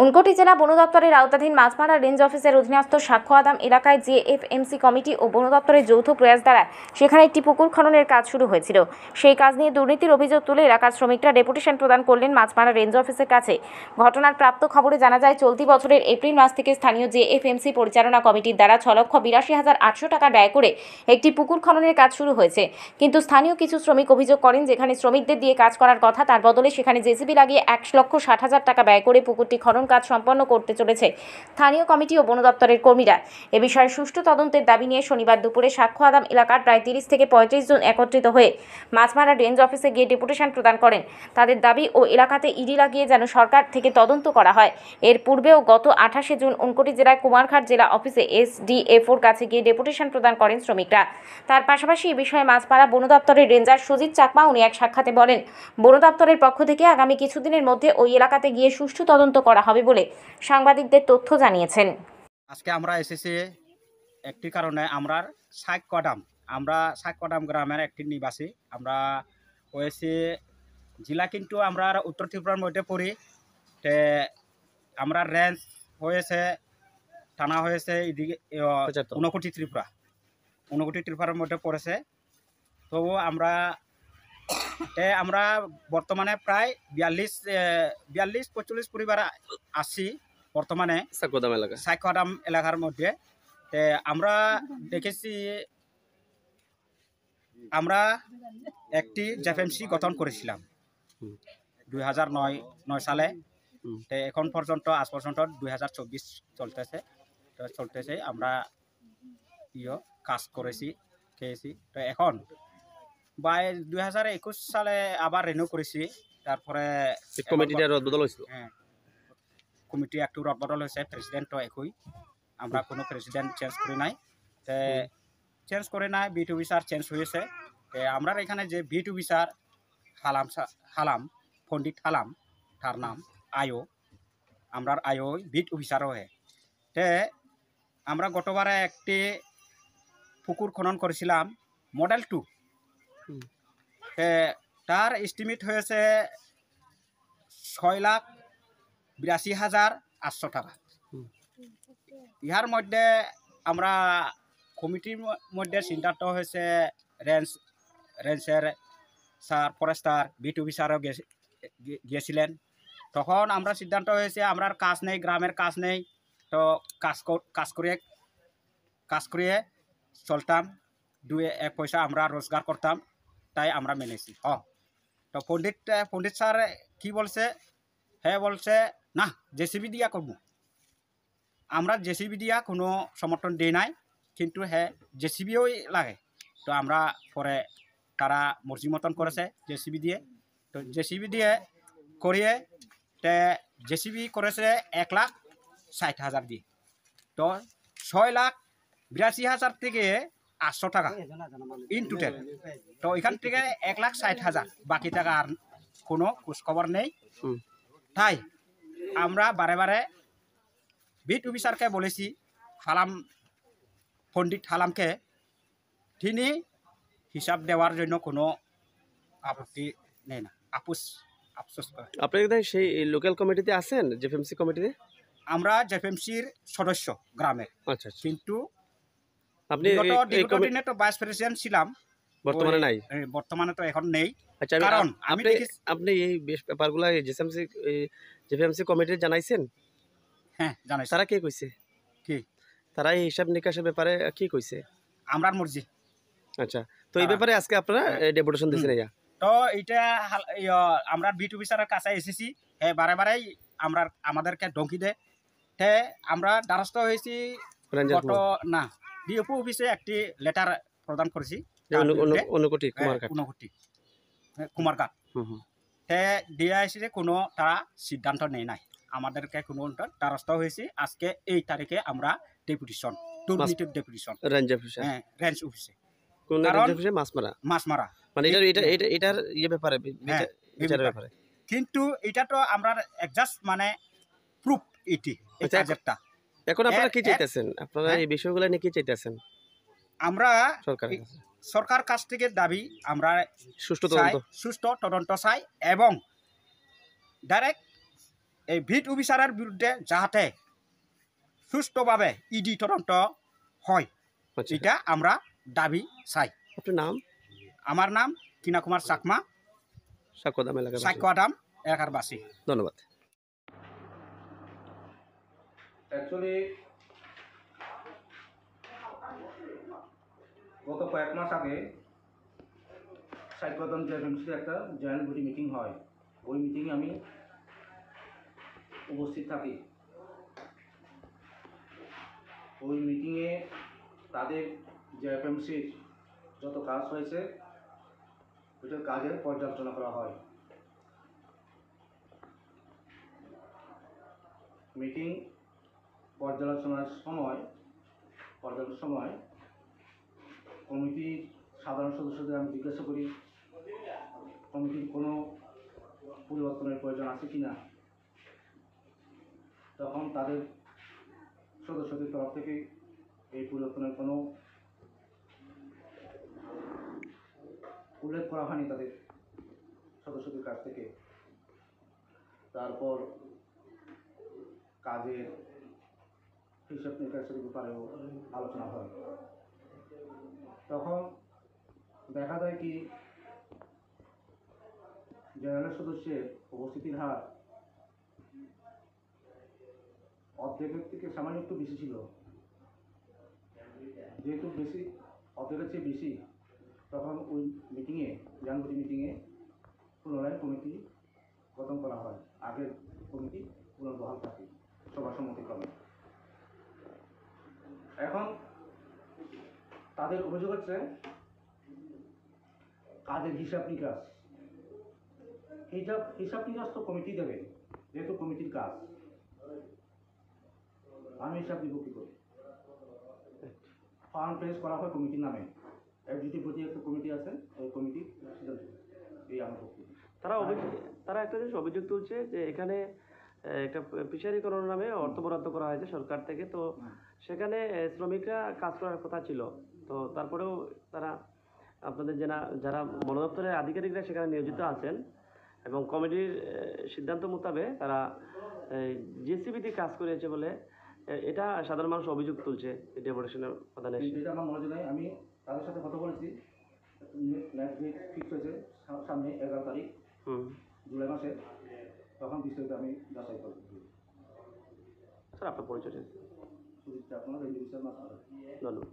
ঊনকোটি জেলা বন দপ্তরের আওতাধীন মাছমারা রেঞ্জ অফিসের অধীনস্থ সাক্ষ্য আদাম এলাকায় জেএফএমসি কমিটি ও বন দপ্তরের যৌথ প্রয়াস দ্বারা সেখানে একটি পুকুর খননের কাজ শুরু হয়েছিল। সেই কাজ নিয়ে দুর্নীতির অভিযোগ তুলে এলাকার শ্রমিকরা ডেপুটেশন প্রদান করলেন মাছমারা রেঞ্জ অফিসের কাছে। ঘটনার প্রাপ্ত খবরে জানা যায়, চলতি বছরের এপ্রিল মাস থেকে স্থানীয় জেএফএমসি পরিচালনা কমিটির দ্বারা 6,82,800 টাকা ব্যয় করে একটি পুকুর খননের কাজ শুরু হয়েছে। কিন্তু স্থানীয় কিছু শ্রমিক অভিযোগ করেন, যেখানে শ্রমিকদের দিয়ে কাজ করার কথা, তার বদলে সেখানে জেসিবি লাগিয়ে 1,60,000 টাকা ব্যয় করে পুকুরটি খনন কাজ সম্পন্ন করতে চলেছে স্থানীয় কমিটি ও বন দপ্তরের কর্মীরা। এ বিষয়ে সুষ্ঠু তদন্তের দাবি নিয়ে শনিবার দুপুরে সাক্ষ্য আদাম এলাকার প্রায় 30 থেকে 35 জন একত্রিত হয়ে মাছমারা রেঞ্জ অফিসে গিয়ে ডেপুটেশন প্রদান করেন। তাদের দাবি ও এলাকাতে ইডি লাগিয়ে যেন সরকার থেকে তদন্ত করা হয়। এর পূর্বেও গত 28 জুন ঊনকোটি জেলার কুমারঘাট জেলা অফিসে এসডিএফওর কাছে গিয়ে ডেপুটেশন প্রদান করেন শ্রমিকরা। তার পাশাপাশি এ বিষয়ে মাছমারা বন দপ্তরের রেঞ্জার সুজিত চাকমা উনি এক সাক্ষাতে বলেন, বন দপ্তরের পক্ষ থেকে আগামী কিছুদিনের মধ্যে ওই এলাকাতে গিয়ে সুষ্ঠু তদন্ত করা হবে বলে সাংবাদিকদের তথ্য জানিয়েছেন। আজকে আমরা এসেছি একটি কারণে, আমরা সাক্ষ্যদাম গ্রামের একটি নিবাসী। আমরা হয়েছি জেলা, কিন্তু আমরা উত্তর ত্রিপুরার মধ্যে পড়ি। আমরা রেঞ্জ হয়েছে, থানা হয়েছে এদিকে ঊনকোটি ত্রিপুরার মধ্যে পড়েছে। তবু আমরা বর্তমানে প্রায় 42-45 পরিবার আছি বর্তমানে সাক্ষ্যদাম এলাকার মধ্যে। আমরা দেখেছি, আমরা একটি জেএফএমসি গঠন করেছিলাম 2009 সালে। এখন পর্যন্ত আজ পর্যন্ত 2024 চলতেছে। আমরা কাজ করেছি, খেয়েছি। তো এখন 2021 সালে আবার রিনিউ করেছি। তারপরে কমিটি একটু রদবদল হয়েছে, প্রেসিডেন্টও একই। আমরা কোনো প্রেসিডেন্ট চেঞ্জ করে নাই, বিট অফিসার চেঞ্জ হয়েছে। আমরা এখানে যে বিট অফিসার পণ্ডিত হালাম, তার নাম আমরা বিট অফিসারও হয়ে। আমরা গতবারে একটি পুকুর খনন করেছিলাম মডেল 2। তার এস্টিমেট হয়েছে 6,82,800 টাকা। ইহার মধ্যে আমরা কমিটির মধ্যে সিদ্ধান্ত হয়েছে, রেঞ্জের স্যার, ফরেস্টার, বিট অফিসারও গিয়েছিলেন। তখন আমরা সিদ্ধান্ত হয়েছে, আমরা কাজ নেই, গ্রামের কাজ নেই, তো কাজ করিয়ে চলতাম, 2-1 পয়সা আমরা রোজগার করতাম, তাই আমরা মেনেছি। তো পণ্ডিত স্যার কি বলছে, বলছে না, জেসিবি দিয়া করবো। আমরা জেসিবি দিয়া কোনো সমর্থন দিই নাই, কিন্তু জেসিবিও লাগে। তো আমরা পরে তারা মর্জি মতন করেছে জেসিবি দিয়ে। তো জেসিবি দিয়ে করিয়ে জেসিবি করেছে 1,60,000 দিয়ে। তো 6,82,000 থেকে 800 টাকা ইন টোটাল। তো এখান থেকে 1,60,000, বাকি টাকা আর কোনো খোঁজখবর নেই। তাই আমরা বারে বিট অফিসারকে বলেছি, পণ্ডিত হালামকে, তিনি হিসাব দেওয়ার জন্য কোনো আপত্তি নেই না, আফসোস করে। আপনি সেই লোকাল কমিটিতে আছেন, জেএফএমসি কমিটিতে? আমরা জেএফএমসির সদস্য গ্রামের। আচ্ছা। কিন্তু আপনি দীর্ঘদিনে তো ভাইস প্রেসিডেন্ট ছিলাম, বর্তমানে নাই। বর্তমানে তো এখন নেই। আচ্ছা, কারণ আপনি এই ব্যাপারগুলো জেএফএমসি কমিটি জানাইছেন? হ্যাঁ, জানাইছি। তারা কি কইছে? তারা এই হিসাব নিকাশের ব্যাপারে কি কইছে? আমরার মর্জি। আচ্ছা, তো এই ব্যাপারে আজকে আপনারা ডেপুটেশন দিয়েছেন? তো এইটা আমরা বিট অফিসারের কাছে এসেছি, বারে আমাদেরকে ধমকি দেয়। আমরা দ্বারস্থ হয়েছি, ডিএফও অফিসে একটি লেটার প্রদান করেছি, ঊনকোটি কুমারঘাট। দিয়ে এসেছে, কোনো তারা সিদ্ধান্ত নেই নাই, আমাদেরকে কোনো দ্বারস্থ হয়েছি। আজকে এই তারিখে আমরা ডেপুটেশন, রেঞ্জ অফিসে, মাছমারা, মানে এটার ব্যাপারে। কিন্তু এটা তো আমরা একজাস্ট মানে প্রুফ এটি। এখন আপনারা কি চাইতেছেন? আপনারা এই বিষয়গুলো নিয়ে কি চাইতেছেন? আমরা সরকার কাছ থেকে দাবি, আমরা সুষ্ঠু তদন্ত চাই এবং ডাইরেক্ট এই ভিট অফিসারের বিরুদ্ধে যাতে সুষ্ঠুভাবে ইডি তদন্ত হয় আচ্ছা এটা আমরা দাবি চাই। আপনার নাম? আমার নাম কিনা কুমার চাকমা, সাক্ষ্যদাম এলাকার সাক্ষ্যদাম এলাকার বাসী। ধন্যবাদ। অ্যাকচুয়ালি গত কয়েক মাস আগে সাইকোদন জেএফএমসিতে একটা জয়েন্ট বডি মিটিং হয়। ওই মিটিংয়ে আমি উপস্থিত থাকি। ওই মিটিংয়ে তাদের জেএফএমসির যত কাজ হয়েছে ওইটার কাজের পর্যালোচনা করা হয়। মিটিং পর্যালোচনার সময় কমিটির সাধারণ সদস্যদের আমি জিজ্ঞাসা করি কমিটির কোনো পরিবর্তনের প্রয়োজন আছে কি না। তখন তাদের সদস্যদের তরফ থেকে এই পরিবর্তনের কোনো উল্লেখ করা হয়নি তাদের সদস্যদের কাছ থেকে। তারপর কাজের হিসাব নিকাশের ব্যাপারেও আলোচনা হয়। তখন দেখা যায় কি জেনারেল সদস্যের উপস্থিতির হার অর্ধেকের থেকে সামান্য একটু বেশি ছিল। যেহেতু অর্ধেকের চেয়ে বেশি, তখন ওই মিটিংয়ে জানুয়ারি মিটিংয়ে পুনরায় কমিটি গঠন করা হয়। আগের কমিটি পুনর্বহাল থাকে সর্বসম্মতিক্রমে। এখন তাদের অভিযোগ হচ্ছে কাজের হিসাব নিকাশ তো কমিটি দেবে, যেহেতু কমিটির কাজ। আমি হিসাব দিব কী করে? ফার্ম পেশ করা হয় কমিটির নামে। এক্সিকিউটিভ বডি একটা কমিটি আছে, ওই কমিটি সিদ্ধান্ত এই আমার বক্তব্য। তারা একটা জিনিস অভিযোগ তুলছে যে এখানে একটা ফিশারিকরণ নামে অর্থ বরাদ্দ করা হয়েছে সরকার থেকে, তো সেখানে শ্রমিকরা কাজ করার কথা ছিল, তো তারপরেও তারা আপনাদের যারা বন দপ্তরের আধিকারিকরা সেখানে নিয়োজিত আছেন এবং কমিটির সিদ্ধান্ত মোতাবেক তারা জেসিবিতে কাজ করেছে বলে এটা সাধারণ মানুষ অভিযোগ তুলছে ডেপুটেশনের প্রধানের। এটা আমার মনে হয়, আমি তাদের সাথে কথা বলেছি। নেক্সট ডেট ফিক্স হয়েছে সামনে 11 তারিখ জুলাই মাসে। তখন বিস্তারিত আমি যাচাই করব। স্যার আপনার পরিচয়? সুজিত চাকমা, রেজিস্টার মাস। ধন্যবাদ।